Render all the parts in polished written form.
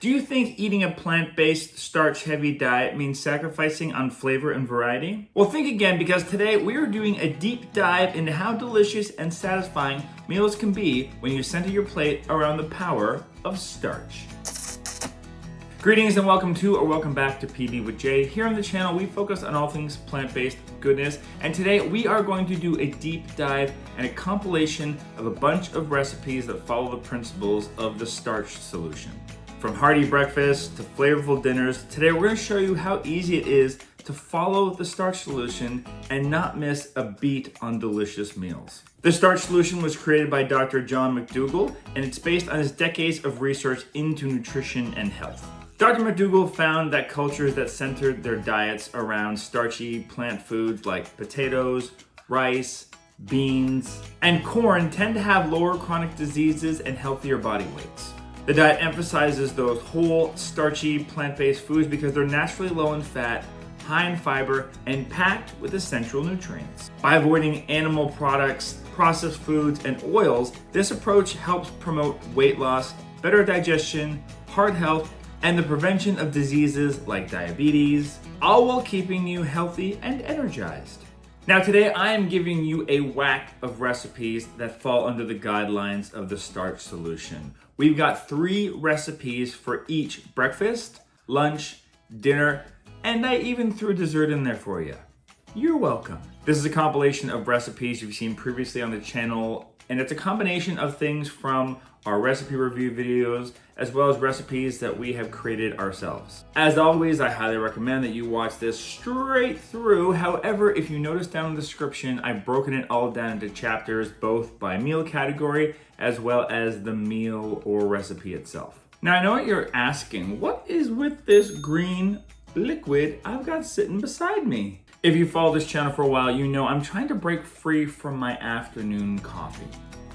Do you think eating a plant-based, starch-heavy diet means sacrificing on flavor and variety? Well, think again, because today we are doing a deep dive into how delicious and satisfying meals can be when you center your plate around the power of starch. Greetings and welcome to or welcome back to PB with Jay. Here on the channel, we focus on all things plant-based goodness, and today we are going to do a deep dive and a compilation of a bunch of recipes that follow the principles of the Starch Solution. From hearty breakfasts to flavorful dinners, today we're going to show you how easy it is to follow the Starch Solution and not miss a beat on delicious meals. The Starch Solution was created by Dr. John McDougall, and it's based on his decades of research into nutrition and health. Dr. McDougall found that cultures that centered their diets around starchy plant foods like potatoes, rice, beans, and corn tend to have lower chronic diseases and healthier body weights. The diet emphasizes those whole, starchy, plant-based foods because they're naturally low in fat, high in fiber, and packed with essential nutrients. By avoiding animal products, processed foods, and oils, this approach helps promote weight loss, better digestion, heart health, and the prevention of diseases like diabetes, all while keeping you healthy and energized. Now today I am giving you a whack of recipes that fall under the guidelines of the Starch Solution. We've got 3 recipes for each breakfast, lunch, dinner, and I even threw dessert in there for you. You're welcome. This is a compilation of recipes you've seen previously on the channel, and it's a combination of things from our recipe review videos, as well as recipes that we have created ourselves. As always, I highly recommend that you watch this straight through. However, if you notice down in the description, I've broken it all down into chapters, both by meal category, as well as the meal or recipe itself. Now, I know what you're asking. What is with this green liquid I've got sitting beside me? If you follow this channel for a while, you know I'm trying to break free from my afternoon coffee.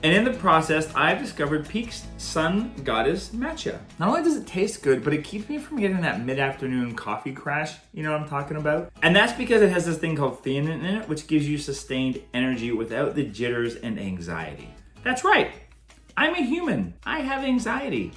And in the process, I've discovered Peak's Sun Goddess Matcha. Not only does it taste good, but it keeps me from getting that mid-afternoon coffee crash, you know what I'm talking about? And that's because it has this thing called theanine in it, which gives you sustained energy without the jitters and anxiety. That's right, I'm a human. I have anxiety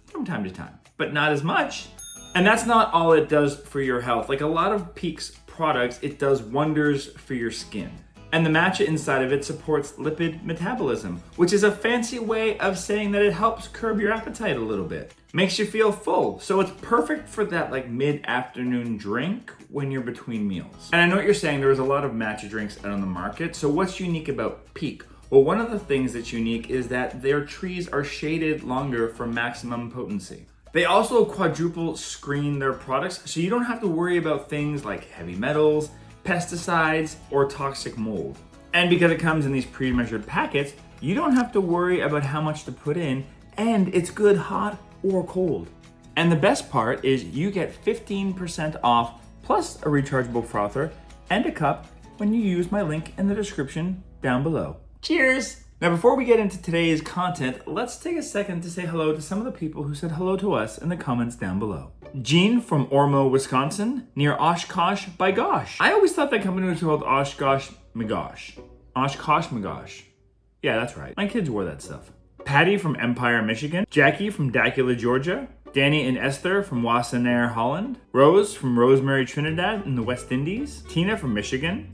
from time to time, but not as much. And that's not all it does for your health. Like a lot of Peak's products, it does wonders for your skin. And the matcha inside of it supports lipid metabolism, which is a fancy way of saying that it helps curb your appetite a little bit. Makes you feel full, so it's perfect for that like mid-afternoon drink when you're between meals. And I know what you're saying, there's a lot of matcha drinks out on the market, so what's unique about Peak? Well, one of the things that's unique is that their trees are shaded longer for maximum potency. They also quadruple screen their products, so you don't have to worry about things like heavy metals, pesticides, or toxic mold. And because it comes in these pre-measured packets, you don't have to worry about how much to put in, and it's good hot or cold. And the best part is you get 15% off plus a rechargeable frother and a cup when you use my link in the description down below. Cheers! Now before we get into today's content, let's take a second to say hello to some of the people who said hello to us in the comments down below. Jean from Ormo, Wisconsin, near Oshkosh by Gosh. I always thought that company was called Oshkosh McGosh. Oshkosh McGosh. Yeah, that's right. My kids wore that stuff. Patty from Empire, Michigan. Jackie from Dacula, Georgia. Danny and Esther from Wassenaar, Holland. Rose from Rosemary, Trinidad in the West Indies. Tina from Michigan.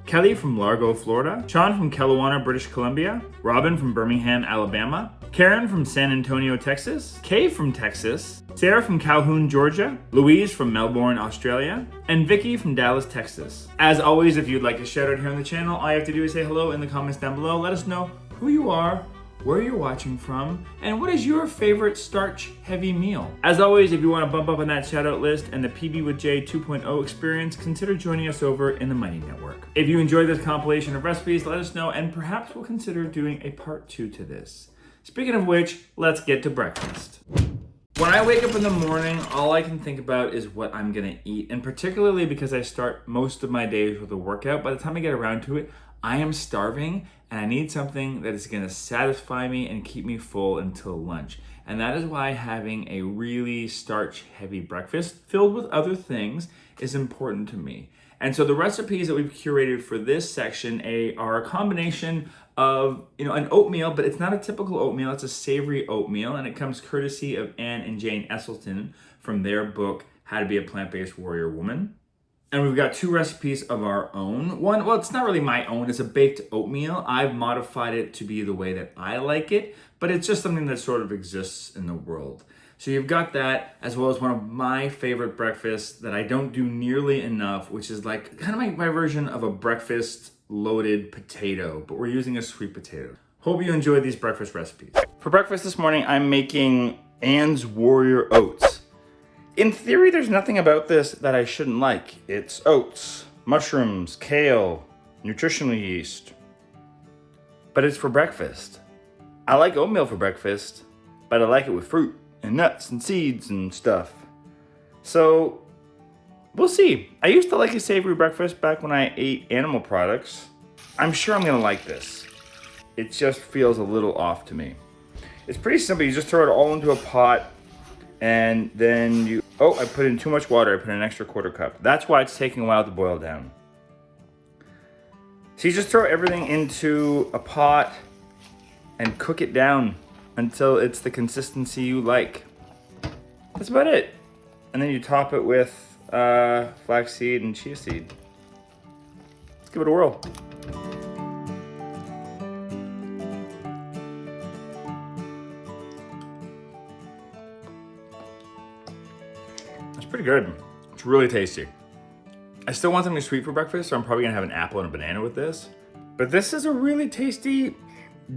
Kelly from Largo, Florida. Sean from Kelowna, British Columbia. Robin from Birmingham, Alabama. Karen from San Antonio, Texas. Kay from Texas. Sarah from Calhoun, Georgia. Louise from Melbourne, Australia. And Vicky from Dallas, Texas. As always, if you'd like a shout out here on the channel, all you have to do is say hello in the comments down below. Let us know who you are, where you're watching from, and what is your favorite starch-heavy meal. As always, if you want to bump up on that shout-out list and the PB with J 2.0 experience, consider joining us over in the Mighty Network. If you enjoyed this compilation of recipes, let us know, and perhaps we'll consider doing a part 2 to this. Speaking of which, let's get to breakfast. When I wake up in the morning, all I can think about is what I'm gonna eat, and particularly because I start most of my days with a workout, by the time I get around to it, I am starving and I need something that is gonna satisfy me and keep me full until lunch. And that is why having a really starch-heavy breakfast filled with other things is important to me. And so the recipes that we've curated for this section are a combination of, an oatmeal, but it's not a typical oatmeal, it's a savory oatmeal, and it comes courtesy of Anne and Jane Esselstyn from their book, How to Be a Plant-Based Warrior Woman. And we've got 2 recipes of our own. One, well, it's not really my own, it's a baked oatmeal. I've modified it to be the way that I like it, but it's just something that sort of exists in the world. So you've got that, as well as one of my favorite breakfasts that I don't do nearly enough, which is like kind of my version of a breakfast loaded potato, but we're using a sweet potato. Hope you enjoyed these breakfast recipes. For breakfast this morning, I'm making Anne's Warrior Oats. In theory, there's nothing about this that I shouldn't like. It's oats, mushrooms, kale, nutritional yeast. But it's for breakfast. I like oatmeal for breakfast, but I like it with fruit and nuts and seeds and stuff. So, we'll see. I used to like a savory breakfast back when I ate animal products. I'm sure I'm gonna like this. It just feels a little off to me. It's pretty simple. You just throw it all into a pot, and then I put in too much water. I put in an extra quarter cup. That's why it's taking a while to boil down. So you just throw everything into a pot and cook it down until it's the consistency you like. That's about it. And then you top it with flaxseed and chia seed. Let's give it a whirl. It's pretty good. It's really tasty. I still want something sweet for breakfast, so I'm probably gonna have an apple and a banana with this. But this is a really tasty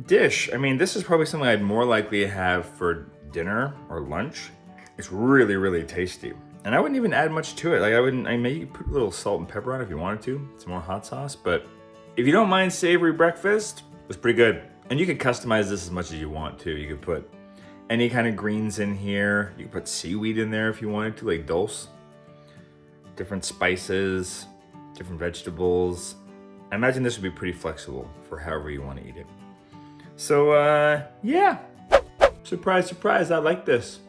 dish. I mean, this is probably something I'd more likely have for dinner or lunch. It's really, really tasty. And I wouldn't even add much to it. I may put a little salt and pepper on it if you wanted to, some more hot sauce, but if you don't mind savory breakfast, it's pretty good. And you could customize this as much as you want to. You could put any kind of greens in here. You could put seaweed in there if you wanted to, like dulse. Different spices, different vegetables. I imagine this would be pretty flexible for however you want to eat it. So, yeah. Surprise, surprise, I like this.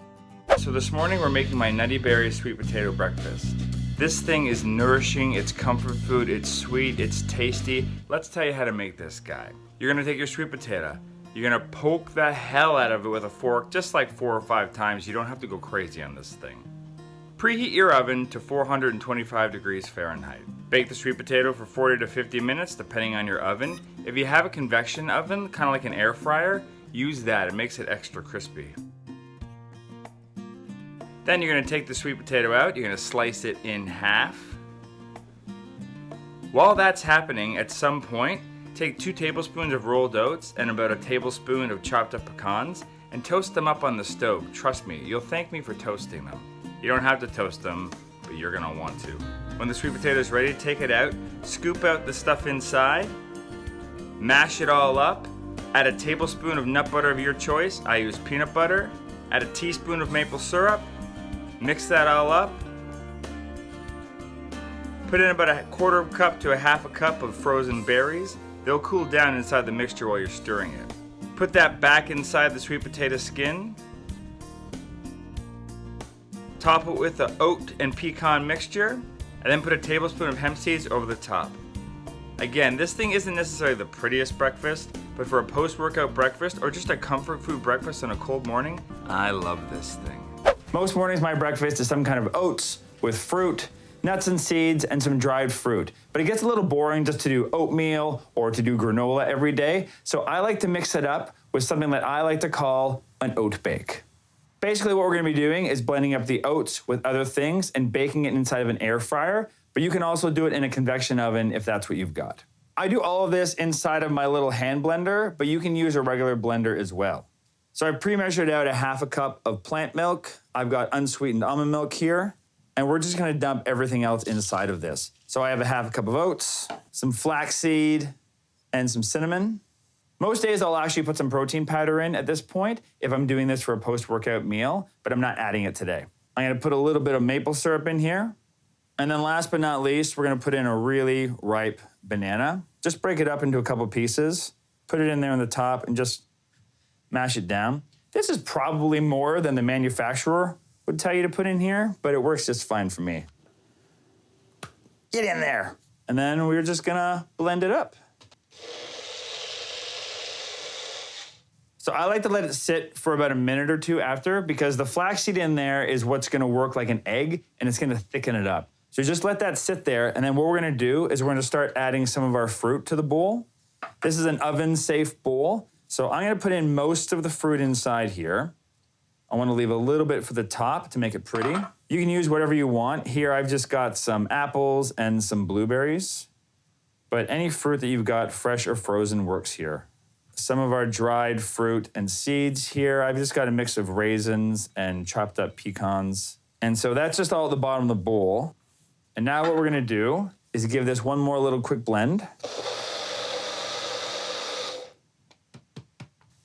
So this morning we're making my Nutty Berry sweet potato breakfast. This thing is nourishing, it's comfort food, it's sweet, it's tasty. Let's tell you how to make this guy. You're gonna take your sweet potato, you're gonna poke the hell out of it with a fork, just like 4 or 5 times. You don't have to go crazy on this thing. Preheat your oven to 425 degrees Fahrenheit. Bake the sweet potato for 40 to 50 minutes, depending on your oven. If you have a convection oven, kind of like an air fryer, use that, it makes it extra crispy. Then you're gonna take the sweet potato out, you're gonna slice it in half. While that's happening, at some point, take 2 tablespoons of rolled oats and about a tablespoon of chopped up pecans and toast them up on the stove. Trust me, you'll thank me for toasting them. You don't have to toast them, but you're gonna want to. When the sweet potato is ready, take it out, scoop out the stuff inside, mash it all up, add a tablespoon of nut butter of your choice. I use peanut butter, add a teaspoon of maple syrup, mix that all up, put in about a quarter cup to a half a cup of frozen berries. They'll cool down inside the mixture while you're stirring it. Put that back inside the sweet potato skin. Top it with the oat and pecan mixture, and then put a tablespoon of hemp seeds over the top. Again, this thing isn't necessarily the prettiest breakfast, but for a post-workout breakfast or just a comfort food breakfast on a cold morning, I love this thing. Most mornings my breakfast is some kind of oats with fruit, nuts and seeds, and some dried fruit. But it gets a little boring just to do oatmeal or to do granola every day, so I like to mix it up with something that I like to call an oat bake. Basically what we're gonna be doing is blending up the oats with other things and baking it inside of an air fryer, but you can also do it in a convection oven if that's what you've got. I do all of this inside of my little hand blender, but you can use a regular blender as well. So I've pre-measured out a half a cup of plant milk. I've got unsweetened almond milk here, and we're just gonna dump everything else inside of this. So I have a half a cup of oats, some flaxseed, and some cinnamon. Most days I'll actually put some protein powder in at this point if I'm doing this for a post-workout meal, but I'm not adding it today. I'm gonna put a little bit of maple syrup in here. And then last but not least, we're gonna put in a really ripe banana. Just break it up into a couple pieces, put it in there on the top, and just mash it down. This is probably more than the manufacturer would tell you to put in here, but it works just fine for me. Get in there. And then we're just gonna blend it up. So I like to let it sit for about a minute or two after, because the flaxseed in there is what's gonna work like an egg, and it's gonna thicken it up. So just let that sit there, and then what we're gonna do is we're gonna start adding some of our fruit to the bowl. This is an oven-safe bowl, so I'm gonna put in most of the fruit inside here. I wanna leave a little bit for the top to make it pretty. You can use whatever you want. Here I've just got some apples and some blueberries, but any fruit that you've got, fresh or frozen, works here. Some of our dried fruit and seeds here. I've just got a mix of raisins and chopped up pecans. And so that's just all at the bottom of the bowl. And now what we're gonna do is give this one more little quick blend.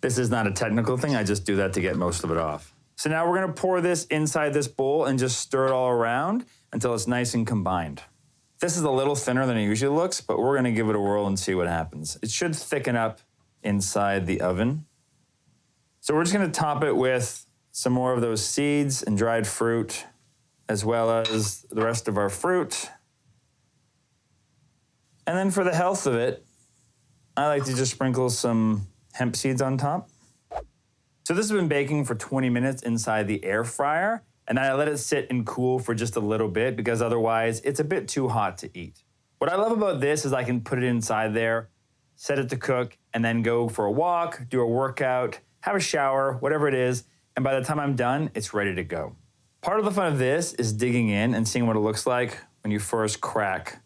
This is not a technical thing, I just do that to get most of it off. So now we're gonna pour this inside this bowl and just stir it all around until it's nice and combined. This is a little thinner than it usually looks, but we're gonna give it a whirl and see what happens. It should thicken up inside the oven. So we're just gonna top it with some more of those seeds and dried fruit, as well as the rest of our fruit. And then for the health of it, I like to just sprinkle some hemp seeds on top. So this has been baking for 20 minutes inside the air fryer, and then I let it sit and cool for just a little bit, because otherwise it's a bit too hot to eat. What I love about this is I can put it inside there, set it to cook, and then go for a walk, do a workout, have a shower, whatever it is, and by the time I'm done, it's ready to go. Part of the fun of this is digging in and seeing what it looks like when you first crack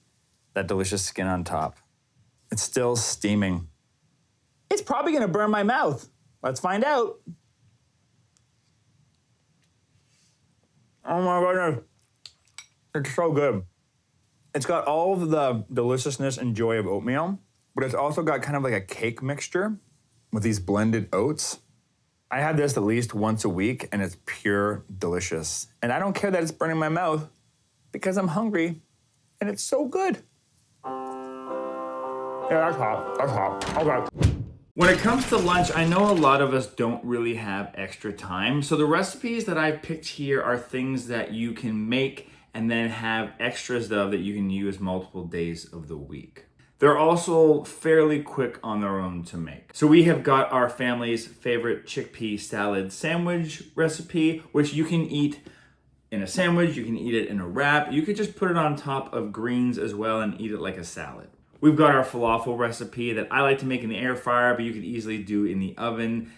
that delicious skin on top. It's still steaming. It's probably gonna burn my mouth. Let's find out. Oh my goodness, it's so good. It's got all of the deliciousness and joy of oatmeal, but it's also got kind of like a cake mixture with these blended oats. I have this at least once a week, and it's pure delicious. And I don't care that it's burning my mouth, because I'm hungry, and it's so good. Yeah, that's hot, that's hot, okay. When it comes to lunch, I know a lot of us don't really have extra time. So the recipes that I've picked here are things that you can make and then have extras of that you can use multiple days of the week. They're also fairly quick on their own to make. So we have got our family's favorite chickpea salad sandwich recipe, which you can eat in a sandwich, you can eat it in a wrap, you could just put it on top of greens as well and eat it like a salad. We've got our falafel recipe that I like to make in the air fryer, but you could easily do in the oven.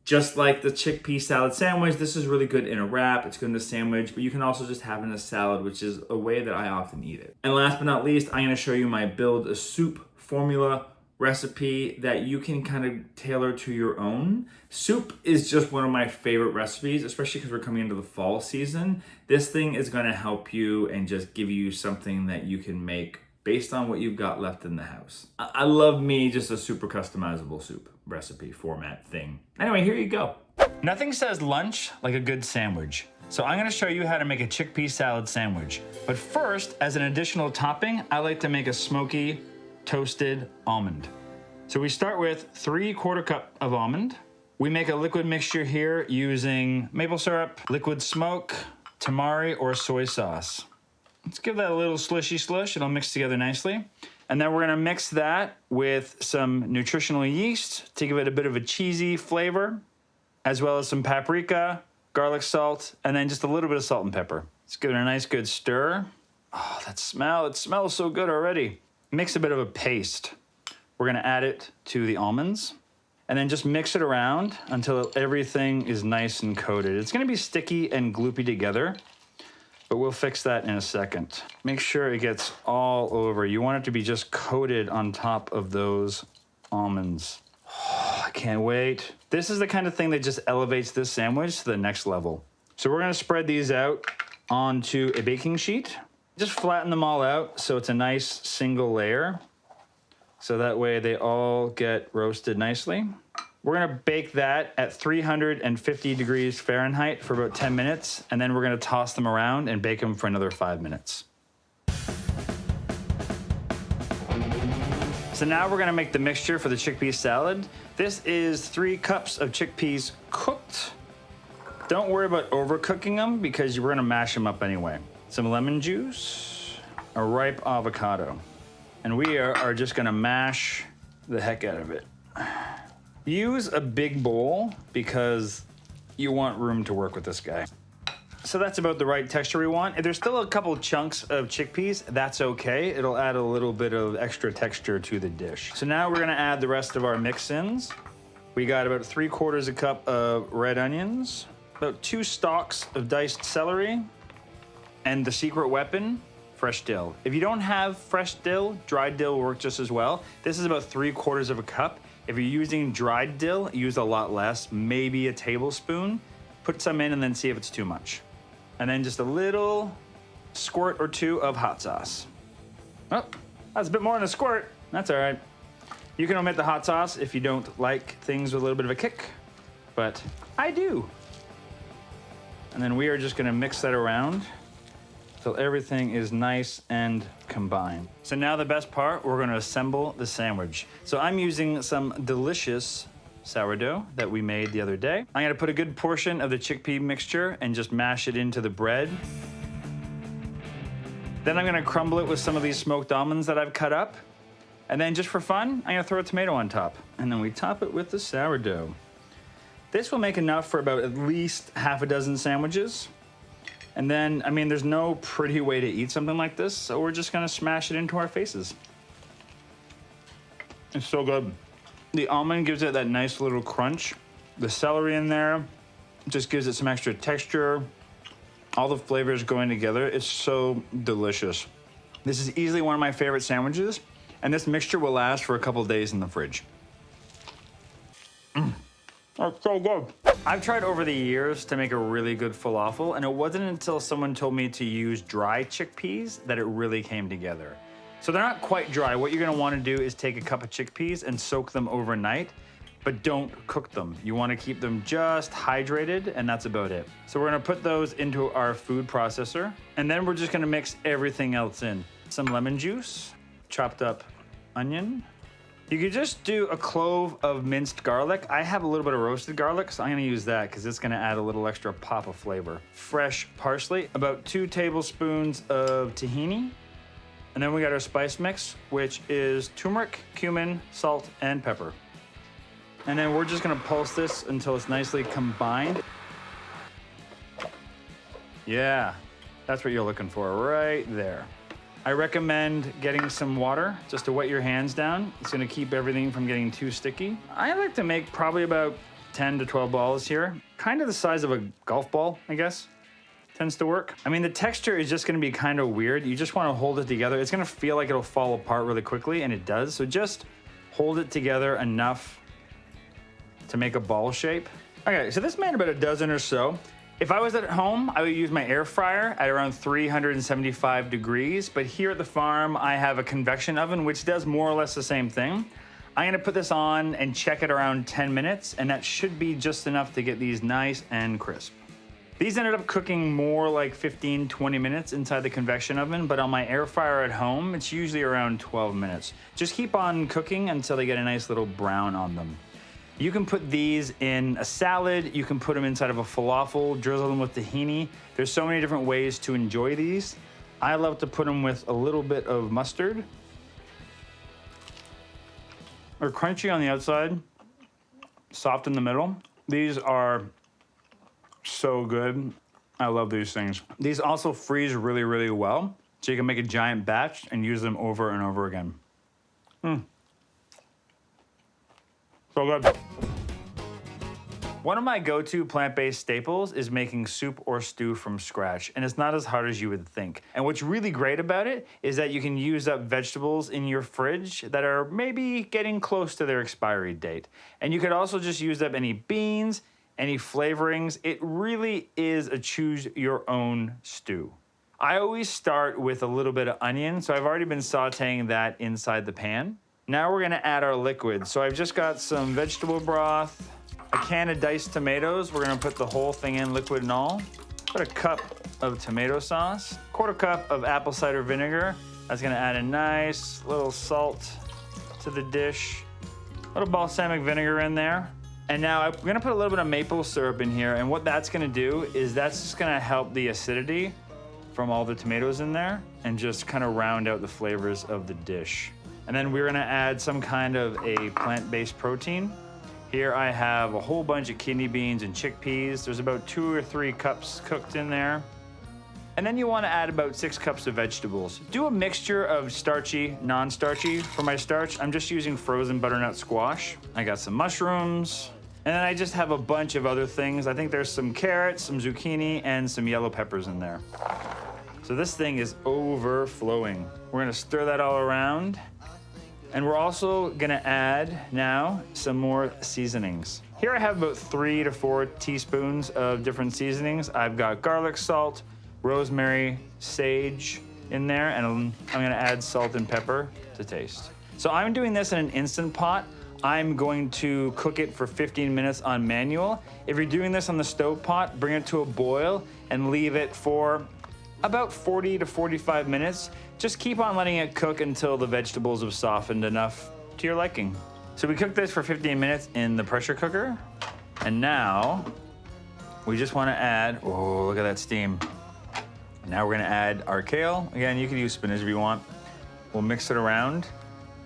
Just like the chickpea salad sandwich, this is really good in a wrap, it's good in a sandwich, but you can also just have it in a salad, which is a way that I often eat it. And last but not least, I'm gonna show you my build a soup formula recipe that you can kind of tailor to your own. Soup is just one of my favorite recipes, especially because we're coming into the fall season. This thing is gonna help you and just give you something that you can make based on what you've got left in the house. I love me just a super customizable soup recipe format thing. Anyway, here you go. Nothing says lunch like a good sandwich. So I'm gonna show you how to make a chickpea salad sandwich. But first, as an additional topping, I like to make a smoky toasted almond. So we start with 3/4 cup of almond. We make a liquid mixture here using maple syrup, liquid smoke, tamari, or soy sauce. Let's give that a little slushy slush. It'll mix together nicely. And then we're gonna mix that with some nutritional yeast to give it a bit of a cheesy flavor, as well as some paprika, garlic salt, and then just a little bit of salt and pepper. Let's give it a nice good stir. Oh, that smell, it smells so good already. Mix a bit of a paste. We're gonna add it to the almonds, and then just mix it around until everything is nice and coated. It's gonna be sticky and gloopy together, but we'll fix that in a second. Make sure it gets all over. You want it to be just coated on top of those almonds. Oh, I can't wait. This is the kind of thing that just elevates this sandwich to the next level. So we're gonna spread these out onto a baking sheet. Just flatten them all out so it's a nice single layer. So that way they all get roasted nicely. We're gonna bake that at 350 degrees Fahrenheit for about 10 minutes, and then we're gonna toss them around and bake them for another 5 minutes. So now we're gonna make the mixture for the chickpea salad. This is 3 cups of chickpeas cooked. Don't worry about overcooking them because we're gonna mash them up anyway. Some lemon juice, a ripe avocado. And we are just gonna mash the heck out of it. Use a big bowl because you want room to work with this guy. So that's about the right texture we want. If there's still a couple chunks of chickpeas, that's okay. It'll add a little bit of extra texture to the dish. So now we're gonna add the rest of our mix-ins. We got about 3/4 a cup of red onions, about 2 stalks of diced celery, and the secret weapon, fresh dill. If you don't have fresh dill, dried dill will work just as well. This is about 3/4 of a cup. If you're using dried dill, use a lot less, maybe a tablespoon. Put some in and then see if it's too much. And then just a little squirt or 2 of hot sauce. Oh, that's a bit more than a squirt. That's all right. You can omit the hot sauce if you don't like things with a little bit of a kick, but I do. And then we are just gonna mix that around till everything is nice and combined. So now the best part, we're gonna assemble the sandwich. So I'm using some delicious sourdough that we made the other day. I'm gonna put a good portion of the chickpea mixture and just mash it into the bread. Then I'm gonna crumble it with some of these smoked almonds that I've cut up. And then just for fun, I'm gonna throw a tomato on top. And then we top it with the sourdough. This will make enough for about at least half a dozen sandwiches. And then, I mean, there's no pretty way to eat something like this, so we're just gonna smash it into our faces. It's so good. The almond gives it that nice little crunch. The celery in there just gives it some extra texture. All the flavors going together. It's so delicious. This is easily one of my favorite sandwiches, and this mixture will last for a couple days in the fridge. That's so good. I've tried over the years to make a really good falafel, and it wasn't until someone told me to use dry chickpeas that it really came together. So they're not quite dry. What you're gonna wanna do is take a cup of chickpeas and soak them overnight, but don't cook them. You wanna keep them just hydrated, and that's about it. So we're gonna put those into our food processor, and then we're just gonna mix everything else in. Some lemon juice, chopped up onion. You could just do a clove of minced garlic. I have a little bit of roasted garlic, so I'm gonna use that because it's gonna add a little extra pop of flavor. Fresh parsley, about 2 tablespoons of tahini. And then we got our spice mix, which is turmeric, cumin, salt, and pepper. And then we're just gonna pulse this until it's nicely combined. Yeah, that's what you're looking for right there. I recommend getting some water just to wet your hands down. It's gonna keep everything from getting too sticky. I like to make probably about 10 to 12 balls here. Kind of the size of a golf ball, I guess. Tends to work. I mean, the texture is just gonna be kind of weird. You just wanna hold it together. It's gonna feel like it'll fall apart really quickly, and it does. So just hold it together enough to make a ball shape. Okay, so this made about a dozen or so. If I was at home, I would use my air fryer at around 375 degrees, but here at the farm, I have a convection oven, which does more or less the same thing. I'm gonna put this on and check it around 10 minutes, and that should be just enough to get these nice and crisp. These ended up cooking more like 15, 20 minutes inside the convection oven, but on my air fryer at home, it's usually around 12 minutes. Just keep on cooking until they get a nice little brown on them. You can put these in a salad, you can put them inside of a falafel, drizzle them with tahini. There's so many different ways to enjoy these. I love to put them with a little bit of mustard. They're crunchy on the outside, soft in the middle. These are so good. I love these things. These also freeze really, really well, so you can make a giant batch and use them over and over again. So good. One of my go-to plant-based staples is making soup or stew from scratch, and it's not as hard as you would think. And what's really great about it is that you can use up vegetables in your fridge that are maybe getting close to their expiry date. And you could also just use up any beans, any flavorings. It really is a choose-your-own stew. I always start with a little bit of onion, so I've already been sauteing that inside the pan. Now we're gonna add our liquid. So I've just got some vegetable broth, a can of diced tomatoes. We're gonna put the whole thing in, liquid and all. Put a cup of tomato sauce, 1/4 cup of apple cider vinegar. That's gonna add a nice little salt to the dish. A little balsamic vinegar in there. And now I'm gonna put a little bit of maple syrup in here, and what that's gonna do is that's just gonna help the acidity from all the tomatoes in there and just kind of round out the flavors of the dish. And then we're gonna add some kind of a plant-based protein. Here I have a whole bunch of kidney beans and chickpeas. There's about 2 or 3 cups cooked in there. And then you want to add about 6 cups of vegetables. Do a mixture of starchy, non-starchy. For my starch, I'm just using frozen butternut squash. I got some mushrooms. And then I just have a bunch of other things. I think there's some carrots, some zucchini, and some yellow peppers in there. So this thing is overflowing. We're gonna stir that all around. And we're also gonna add now some more seasonings. Here I have about 3 to 4 teaspoons of different seasonings. I've got garlic salt, rosemary, sage in there, and I'm gonna add salt and pepper to taste. So I'm doing this in an Instant Pot. I'm going to cook it for 15 minutes on manual. If you're doing this on the stove pot, bring it to a boil and leave it for about 40 to 45 minutes. Just keep on letting it cook until the vegetables have softened enough to your liking. So we cooked this for 15 minutes in the pressure cooker. And now we just wanna add, oh, look at that steam. Now we're gonna add our kale. Again, you could use spinach if you want. We'll mix it around.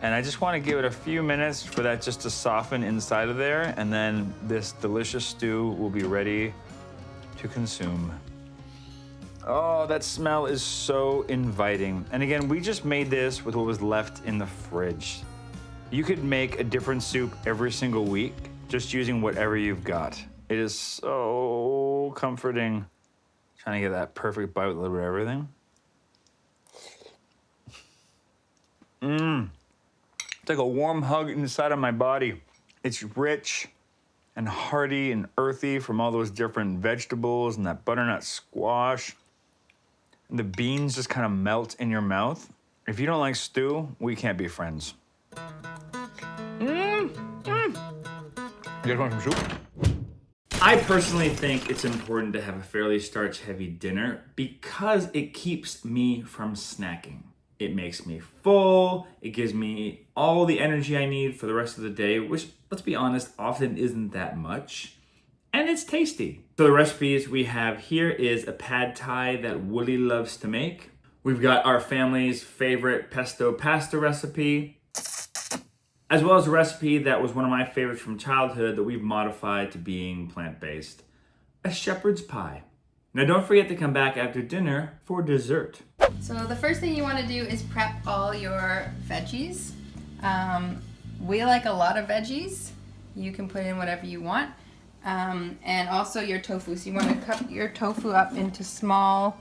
And I just wanna give it a few minutes for that just to soften inside of there. And then this delicious stew will be ready to consume. Oh, that smell is so inviting. And again, we just made this with what was left in the fridge. You could make a different soup every single week, just using whatever you've got. It is so comforting. Trying to get that perfect bite with a little bit of everything. It's like a warm hug inside of my body. It's rich and hearty and earthy from all those different vegetables and that butternut squash. And the beans just kind of melt in your mouth. If you don't like stew, we can't be friends. You guys want some soup? I personally think it's important to have a fairly starch-heavy dinner because it keeps me from snacking. It makes me full, it gives me all the energy I need for the rest of the day, which, let's be honest, often isn't that much. And it's tasty. So the recipes we have here is a pad thai that Woody loves to make. We've got our family's favorite pesto pasta recipe, as well as a recipe that was one of my favorites from childhood that we've modified to being plant-based, a shepherd's pie. Now don't forget to come back after dinner for dessert. So the first thing you want to do is prep all your veggies. We like a lot of veggies. You can put in whatever you want. And also your tofu. So you want to cut your tofu up into small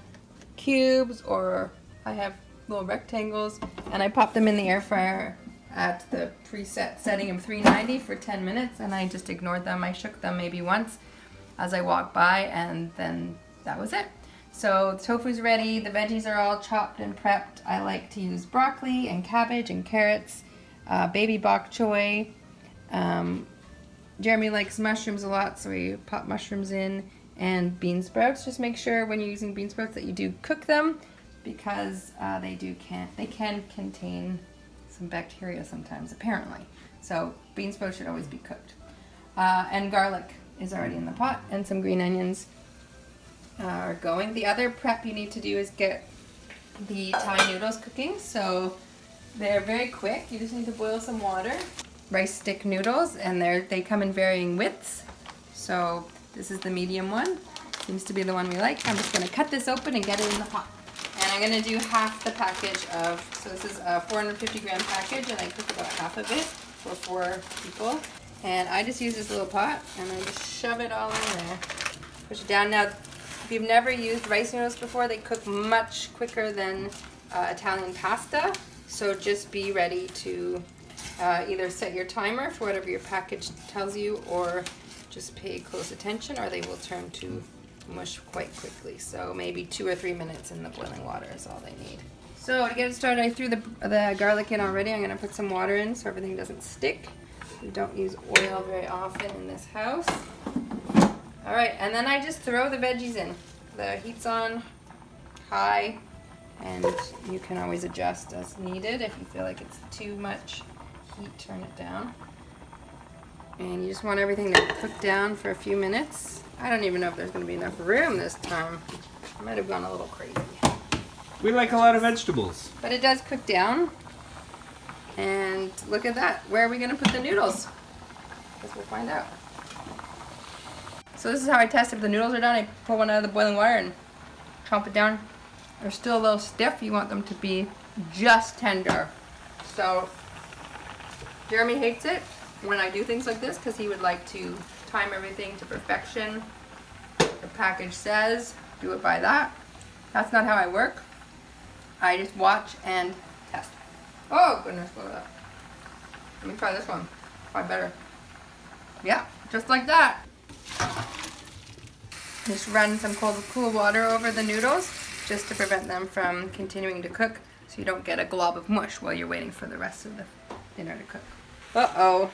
cubes, or I have little rectangles, and I pop them in the air fryer at the preset setting of 390 for 10 minutes, and I just ignored them. I shook them maybe once as I walked by, and then that was it. So the tofu's ready, the veggies are all chopped and prepped. I like to use broccoli and cabbage and carrots, baby bok choy. Jeremy likes mushrooms a lot, so we pop mushrooms in, and bean sprouts. Just make sure when you're using bean sprouts that you do cook them, because they can contain some bacteria sometimes, apparently. So bean sprouts should always be cooked. And garlic is already in the pot, and some green onions are going. The other prep you need to do is get the Thai noodles cooking. So they're very quick. You just need to boil some water. Rice stick noodles, and they come in varying widths. So this is the medium one. Seems to be the one we like. I'm just going to cut this open and get it in the pot. And I'm going to do half the package of, so this is a 450 gram package, and I cook about half of it for 4 people. And I just use this little pot, and I just shove it all in there. Push it down. Now, if you've never used rice noodles before, they cook much quicker than Italian pasta. So just be ready to either set your timer for whatever your package tells you, or just pay close attention, or they will turn to mush quite quickly. So maybe 2 or 3 minutes in the boiling water is all they need. So to get it started, I threw the garlic in already. I'm going to put some water in so everything doesn't stick. We don't use oil very often in this house. All right, and then I just throw the veggies in. The heat's on high, and you can always adjust as needed. If you feel like it's too much heat, turn it down. And you just want everything to cook down for a few minutes. I don't even know if there's going to be enough room this time. I might have gone a little crazy. We like a lot of vegetables. But it does cook down. And look at that. Where are we gonna put the noodles? Guess we'll find out. So this is how I test if the noodles are done. I pull one out of the boiling water and chomp it down. They're still a little stiff. You want them to be just tender. So Jeremy hates it when I do things like this because he would like to time everything to perfection. The package says do it by that. That's not how I work. I just watch and test. Oh goodness, look at that. Let me try this one. Probably better. Yeah, just like that. Just run some cool water over the noodles just to prevent them from continuing to cook so you don't get a glob of mush while you're waiting for the rest of the dinner to cook. Uh-oh.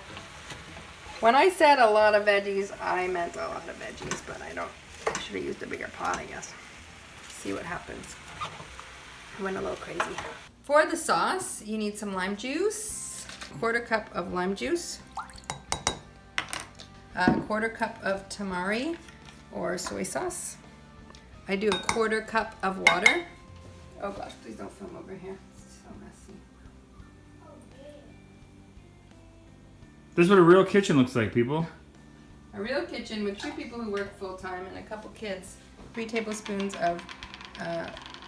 When I said a lot of veggies, I meant a lot of veggies, but I should have used a bigger pot, I guess. See what happens. I went a little crazy. For the sauce, you need some lime juice, a 1/4 cup of lime juice, a 1/4 cup of tamari or soy sauce. I do a 1/4 cup of water. Oh gosh, please don't film over here. It's so messy. This is what a real kitchen looks like, people. A real kitchen with 2 people who work full-time and a couple kids. 3 tablespoons of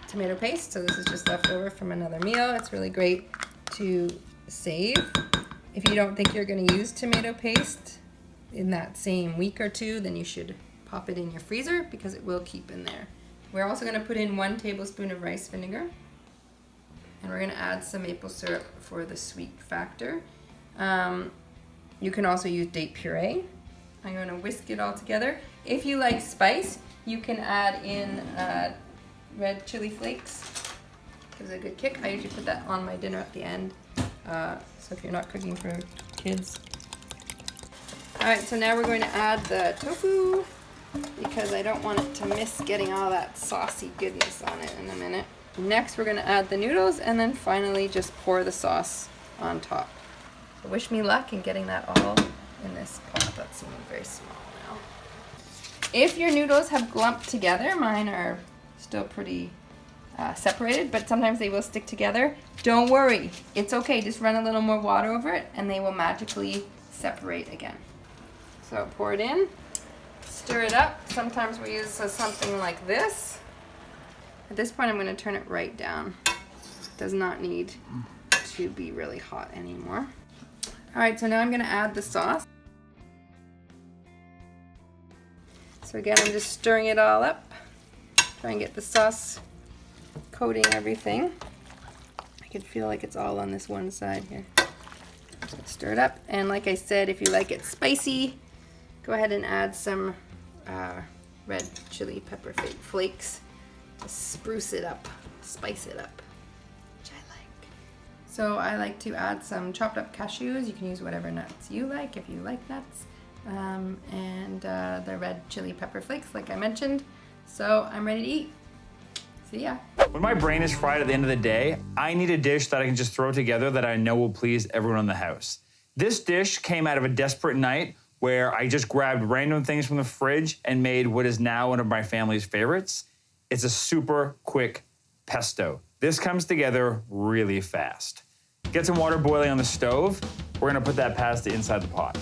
tomato paste. So this is just leftover from another meal. It's really great to save. If you don't think you're going to use tomato paste in that same week or 2, then you should pop it in your freezer because it will keep in there. We're also going to put in 1 tablespoon of rice vinegar. And we're going to add some maple syrup for the sweet factor. You can also use date puree. I'm going to whisk it all together. If you like spice, you can add in red chili flakes. Gives it a good kick. I usually put that on my dinner at the end. So if you're not cooking for kids. Alright, so now we're going to add the tofu because I don't want it to miss getting all that saucy goodness on it in a minute. Next we're going to add the noodles and then finally just pour the sauce on top. So wish me luck in getting that all in this pot. That's seeming very small now. If your noodles have glumped together, mine are still pretty separated, but sometimes they will stick together. Don't worry, it's okay. Just run a little more water over it and they will magically separate again. So pour it in, stir it up. Sometimes we use something like this. At this point I'm going to turn it right down. It does not need to be really hot anymore. Alright, so now I'm going to add the sauce. So again, I'm just stirring it all up. Try and get the sauce coating everything. I can feel like it's all on this one side here. So stir it up. And like I said, if you like it spicy, go ahead and add some red chili pepper flakes to spruce it up, spice it up, which I like. So I like to add some chopped up cashews. You can use whatever nuts you like if you like nuts. And the red chili pepper flakes like I mentioned. So I'm ready to eat. See ya. When my brain is fried at the end of the day, I need a dish that I can just throw together that I know will please everyone in the house. This dish came out of a desperate night where I just grabbed random things from the fridge and made what is now one of my family's favorites. It's a super quick pesto. This comes together really fast. Get some water boiling on the stove. We're gonna put that pasta inside the pot.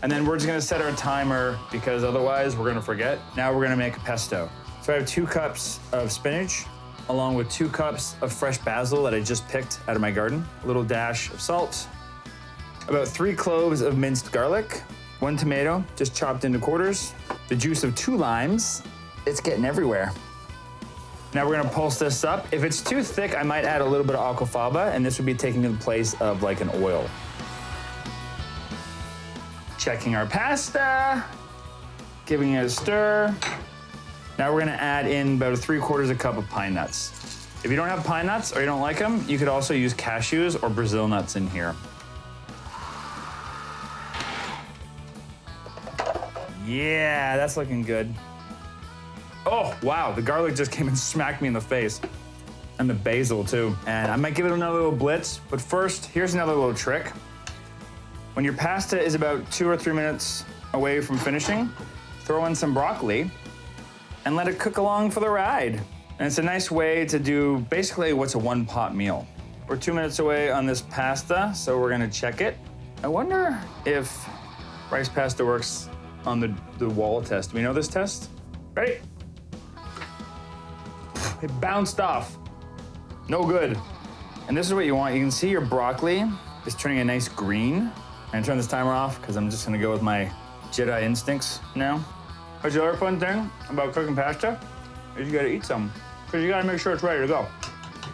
And then we're just gonna set our timer because otherwise we're gonna forget. Now we're gonna make a pesto. So I have 2 cups of spinach, along with 2 cups of fresh basil that I just picked out of my garden, a little dash of salt, about 3 cloves of minced garlic, 1 tomato, just chopped into quarters, the juice of 2 limes. It's getting everywhere. Now we're gonna pulse this up. If it's too thick, I might add a little bit of aquafaba, and this would be taking the place of like an oil. Checking our pasta, giving it a stir. Now we're gonna add in about 3/4 cup of pine nuts. If you don't have pine nuts or you don't like them, you could also use cashews or Brazil nuts in here. Yeah, that's looking good. Oh, wow, the garlic just came and smacked me in the face. And the basil too. And I might give it another little blitz, but first, here's another little trick. When your pasta is about 2 or 3 minutes away from finishing, throw in some broccoli and let it cook along for the ride. And it's a nice way to do basically what's a one-pot meal. We're 2 minutes away on this pasta, so we're gonna check it. I wonder if rice pasta works on the wall test. Do we know this test? Ready? It bounced off. No good. And this is what you want. You can see your broccoli is turning a nice green. And turn this timer off because I'm just gonna go with my Jedi instincts now. That's the other fun thing about cooking pasta is you gotta eat some because you gotta make sure it's ready to go.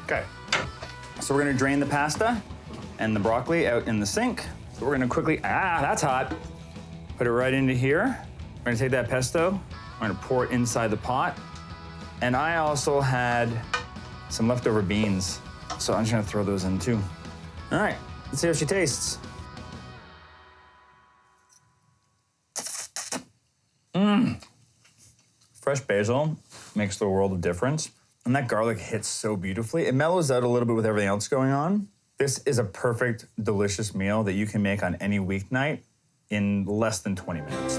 Okay, so we're gonna drain the pasta and the broccoli out in the sink. So we're gonna quickly, that's hot. Put it right into here. We're gonna take that pesto, we're gonna pour it inside the pot. And I also had some leftover beans, so I'm just gonna throw those in too. All right, let's see how she tastes. Fresh basil makes the world of difference. And that garlic hits so beautifully. It mellows out a little bit with everything else going on. This is a perfect, delicious meal that you can make on any weeknight in less than 20 minutes.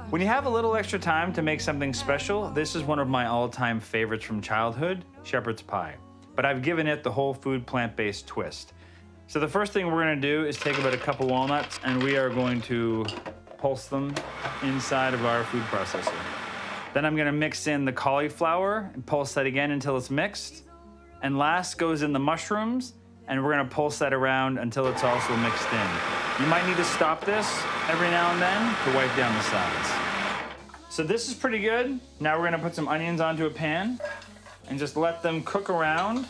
When you have a little extra time to make something special, this is one of my all-time favorites from childhood, shepherd's pie. But I've given it the whole food plant-based twist. So the first thing we're gonna do is take about a cup of walnuts and we are going to pulse them inside of our food processor. Then I'm gonna mix in the cauliflower and pulse that again until it's mixed. And last goes in the mushrooms, and we're gonna pulse that around until it's also mixed in. You might need to stop this every now and then to wipe down the sides. So this is pretty good. Now we're gonna put some onions onto a pan and just let them cook around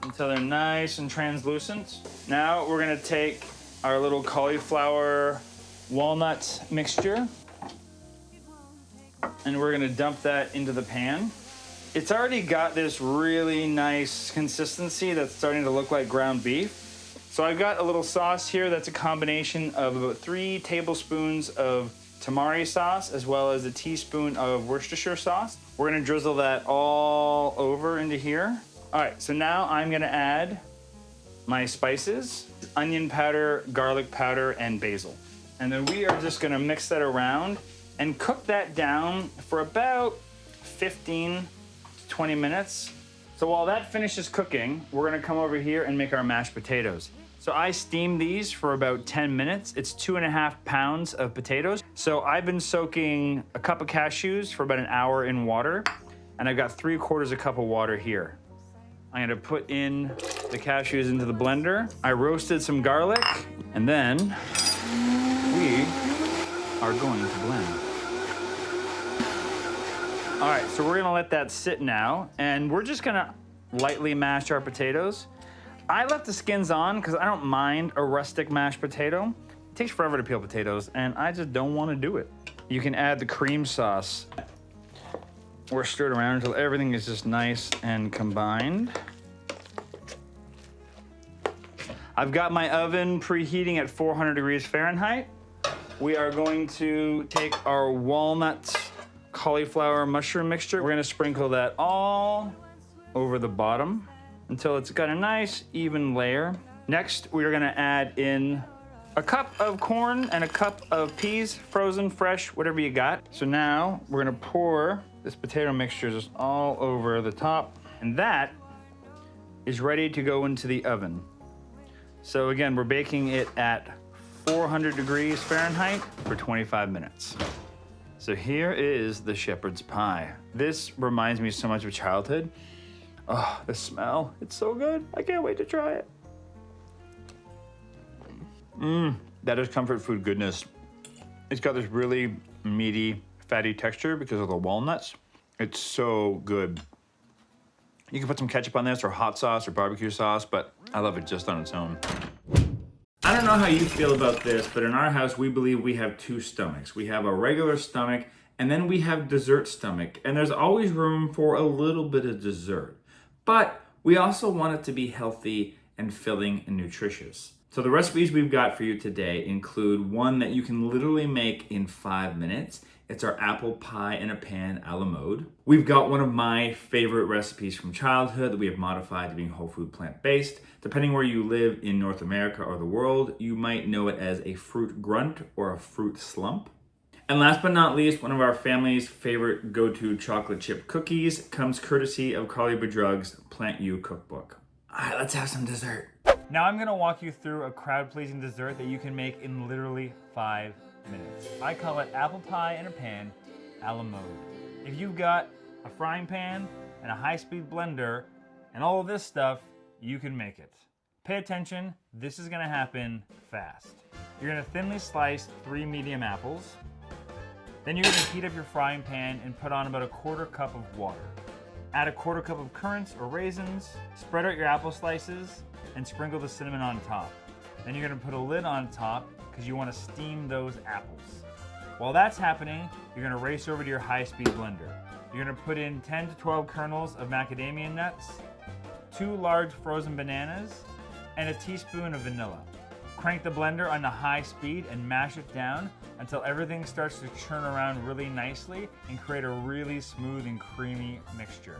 until they're nice and translucent. Now we're gonna take our little cauliflower walnut mixture and we're gonna dump that into the pan. It's already got this really nice consistency that's starting to look like ground beef. So I've got a little sauce here that's a combination of about 3 tablespoons of tamari sauce as well as a teaspoon of Worcestershire sauce. We're gonna drizzle that all over into here. All right, so now I'm gonna add my spices, onion powder, garlic powder, and basil. And then we are just gonna mix that around and cook that down for about 15 to 20 minutes. So while that finishes cooking, we're gonna come over here and make our mashed potatoes. So I steamed these for about 10 minutes. It's 2.5 pounds of potatoes. So I've been soaking a cup of cashews for about an hour in water, and I've got 3/4 a cup of water here. I'm gonna put in the cashews into the blender. I roasted some garlic, and then we are going to blend. All right, so we're gonna let that sit now, and we're just gonna lightly mash our potatoes. I left the skins on because I don't mind a rustic mashed potato. It takes forever to peel potatoes, and I just don't want to do it. You can add the cream sauce or stir it around until everything is just nice and combined. I've got my oven preheating at 400 degrees Fahrenheit. We are going to take our walnut cauliflower mushroom mixture. We're gonna sprinkle that all over the bottom until it's got a nice even layer. Next, we're gonna add in a cup of corn and a cup of peas, frozen, fresh, whatever you got. So now we're gonna pour this potato mixture just all over the top, and that is ready to go into the oven. So again, we're baking it at 400 degrees Fahrenheit for 25 minutes. So here is the shepherd's pie. This reminds me so much of childhood. Oh, the smell, it's so good. I can't wait to try it. That is comfort food goodness. It's got this really meaty, fatty texture because of the walnuts. It's so good. You can put some ketchup on this or hot sauce or barbecue sauce, but I love it just on its own. I don't know how you feel about this, but in our house, we believe we have 2 stomachs. We have a regular stomach, and then we have dessert stomach, and there's always room for a little bit of dessert. But we also want it to be healthy and filling and nutritious. So the recipes we've got for you today include one that you can literally make in 5 minutes. It's our apple pie in a pan a la mode. We've got one of my favorite recipes from childhood that we have modified to being whole food plant-based. Depending where you live in North America or the world, you might know it as a fruit grunt or a fruit slump. And last but not least, one of our family's favorite go-to chocolate chip cookies comes courtesy of Carly Bedrug's Plant You cookbook. All right, let's have some dessert. Now I'm gonna walk you through a crowd-pleasing dessert that you can make in literally 5 minutes. I call it apple pie in a pan a la mode. If you've got a frying pan and a high-speed blender and all of this stuff, you can make it. Pay attention, this is gonna happen fast. You're gonna thinly slice 3 medium apples. Then you're gonna heat up your frying pan and put on about a 1/4 cup of water. Add a 1/4 cup of currants or raisins, spread out your apple slices, and sprinkle the cinnamon on top. Then you're gonna put a lid on top because you wanna steam those apples. While that's happening, you're gonna race over to your high-speed blender. You're gonna put in 10 to 12 kernels of macadamia nuts, 2 large frozen bananas, and a teaspoon of vanilla. Crank the blender on the high speed and mash it down until everything starts to churn around really nicely and create a really smooth and creamy mixture.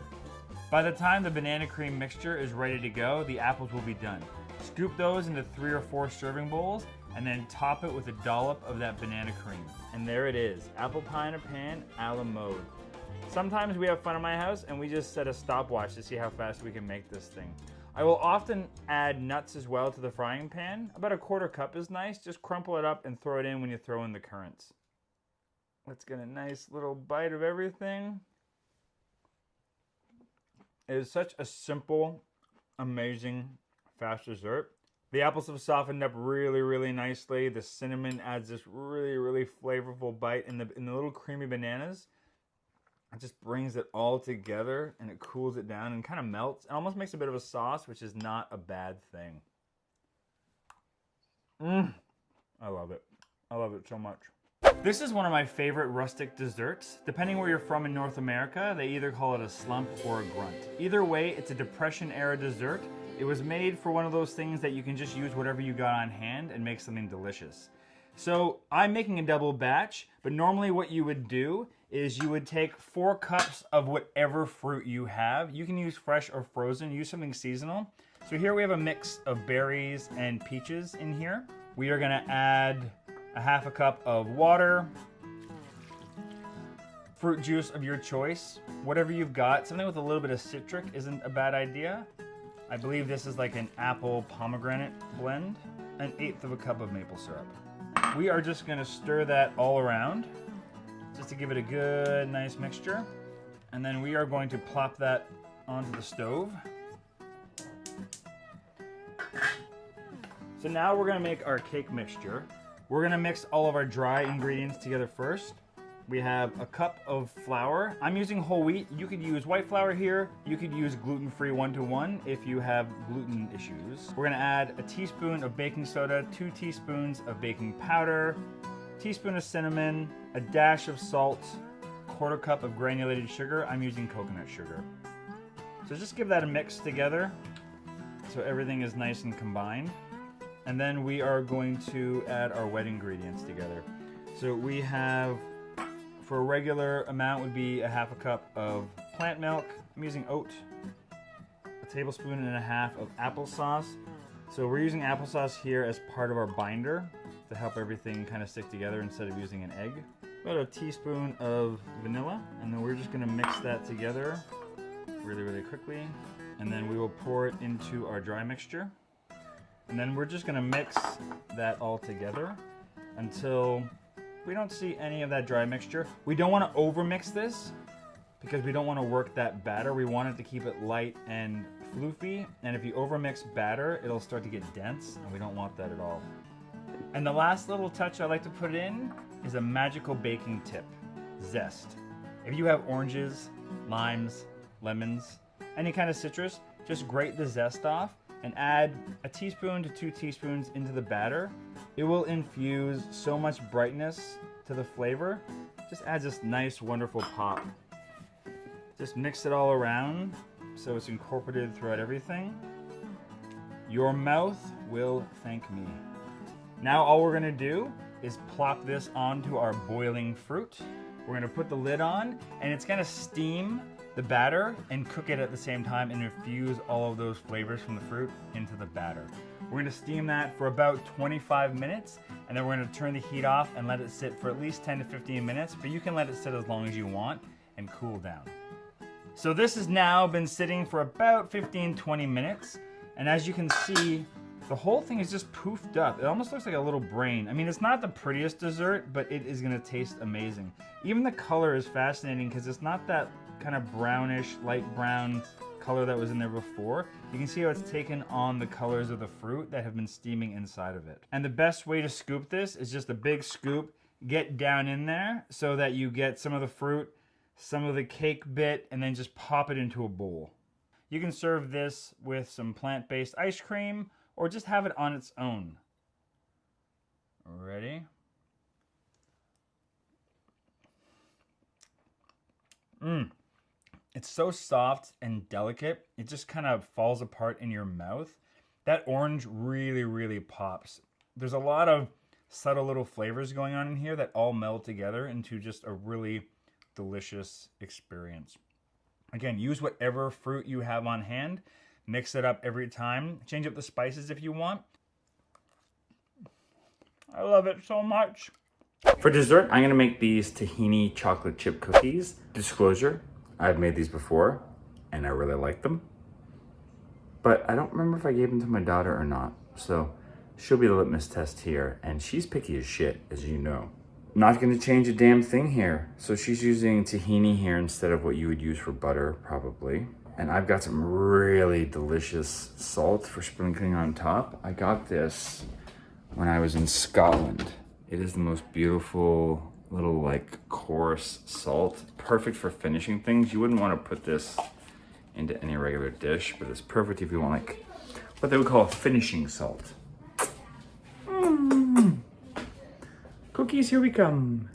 By the time the banana cream mixture is ready to go, the apples will be done. Scoop those into 3 or 4 serving bowls and then top it with a dollop of that banana cream. And there it is, apple pie in a pan a la mode. Sometimes we have fun in my house and we just set a stopwatch to see how fast we can make this thing. I will often add nuts as well to the frying pan. About a 1/4 cup is nice. Just crumple it up and throw it in when you throw in the currants. Let's get a nice little bite of everything. It is such a simple, amazing, fast dessert. The apples have softened up really, really nicely. The cinnamon adds this really, really flavorful bite, and the little creamy bananas, it just brings it all together and it cools it down and kind of melts. It almost makes a bit of a sauce, which is not a bad thing. I love it. I love it so much. This is one of my favorite rustic desserts. Depending where you're from in North America, they either call it a slump or a grunt. Either way, it's a Depression era dessert. It was made for one of those things that you can just use whatever you got on hand and make something delicious. So I'm making a double batch, but normally what you would do is you would take 4 cups of whatever fruit you have. You can use fresh or frozen, use something seasonal. So here we have a mix of berries and peaches in here. We are gonna add a 1/2 cup of water, fruit juice of your choice, whatever you've got. Something with a little bit of citric isn't a bad idea. I believe this is like an apple pomegranate blend, 1/8 cup of maple syrup. We are just gonna stir that all around just to give it a good, nice mixture. And then we are going to plop that onto the stove. So now we're gonna make our cake mixture. We're gonna mix all of our dry ingredients together first. We have a cup of flour. I'm using whole wheat. You could use white flour here. You could use gluten-free 1-to-1 if you have gluten issues. We're gonna add a teaspoon of baking soda, 2 teaspoons of baking powder, teaspoon of cinnamon, a dash of salt, 1/4 cup of granulated sugar. I'm using coconut sugar. So just give that a mix together so everything is nice and combined. And then we are going to add our wet ingredients together. So we have, for a regular amount would be a 1/2 cup of plant milk. I'm using oat, a 1.5 tablespoons of applesauce. So we're using applesauce here as part of our binder to help everything kind of stick together instead of using an egg. About a teaspoon of vanilla, and then we're just gonna mix that together really, really quickly. And then we will pour it into our dry mixture. And then we're just gonna mix that all together until we don't see any of that dry mixture. We don't wanna overmix this because we don't wanna work that batter. We want it to keep it light and floofy. And if you overmix batter, it'll start to get dense, and we don't want that at all. And the last little touch I like to put in is a magical baking tip, zest. If you have oranges, limes, lemons, any kind of citrus, just grate the zest off and add a teaspoon to 2 teaspoons into the batter. It will infuse so much brightness to the flavor. Just adds this nice, wonderful pop. Just mix it all around so it's incorporated throughout everything. Your mouth will thank me. Now all we're gonna do is plop this onto our boiling fruit. We're gonna put the lid on, and it's gonna steam the batter and cook it at the same time and infuse all of those flavors from the fruit into the batter. We're gonna steam that for about 25 minutes, and then we're gonna turn the heat off and let it sit for at least 10 to 15 minutes, but you can let it sit as long as you want and cool down. So this has now been sitting for about 15-20 minutes, and as you can see, the whole thing is just poofed up. It almost looks like a little brain. I mean, it's not the prettiest dessert, but it is gonna taste amazing. Even the color is fascinating because it's not that kind of brownish, light brown color that was in there before. You can see how it's taken on the colors of the fruit that have been steaming inside of it. And the best way to scoop this is just a big scoop, get down in there so that you get some of the fruit, some of the cake bit, and then just pop it into a bowl. You can serve this with some plant-based ice cream or just have it on its own. Ready? It's so soft and delicate, it just kind of falls apart in your mouth. That orange really, really pops. There's a lot of subtle little flavors going on in here that all meld together into just a really delicious experience. Again, use whatever fruit you have on hand. Mix it up every time. Change up the spices if you want. I love it so much. For dessert, I'm gonna make these tahini chocolate chip cookies. Disclosure, I've made these before and I really like them. But I don't remember if I gave them to my daughter or not. So she'll be the litmus test here. And she's picky as shit, as you know. Not gonna change a damn thing here. So she's using tahini here instead of what you would use for butter, probably. And I've got some really delicious salt for sprinkling on top. I got this when I was in Scotland. It is the most beautiful little like coarse salt. Perfect for finishing things. You wouldn't want to put this into any regular dish, but it's perfect if you want like what they would call finishing salt. Cookies, here we come.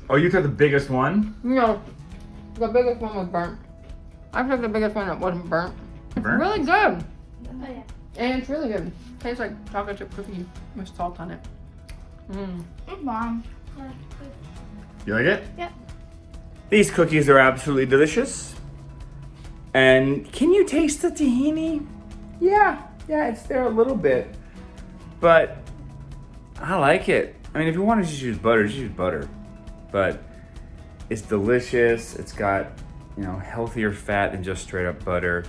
Oh, you took the biggest one? No, the biggest one was burnt. I took the biggest one that wasn't burnt. Burnt? Really good. Oh, yeah. And it's really good. Tastes like chocolate chip cookie with salt on it. It's bomb. Yeah, good. You like it? Yep. These cookies are absolutely delicious. And can you taste the tahini? Yeah, it's there a little bit. But I like it. I mean, if you want to just use butter. But it's delicious. It's got, you know, healthier fat than just straight up butter.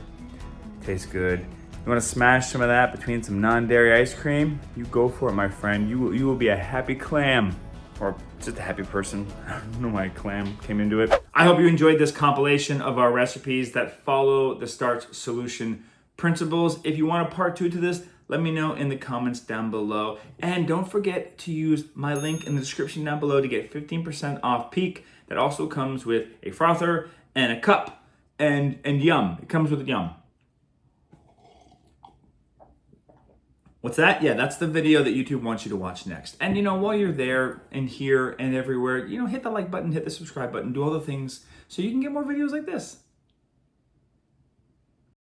Tastes good. You want to smash some of that between some non-dairy ice cream? You go for it, my friend. You will be a happy clam. Or just a happy person. I don't know why clam came into it. I hope you enjoyed this compilation of our recipes that follow the Starch Solution principles. If you want a part 2 to this, let me know in the comments down below. And don't forget to use my link in the description down below to get 15% off Peak. That also comes with a frother and a cup and yum. It comes with yum. What's that? Yeah, that's the video that YouTube wants you to watch next. And you know, while you're there and here and everywhere, you know, hit the like button, hit the subscribe button, do all the things so you can get more videos like this.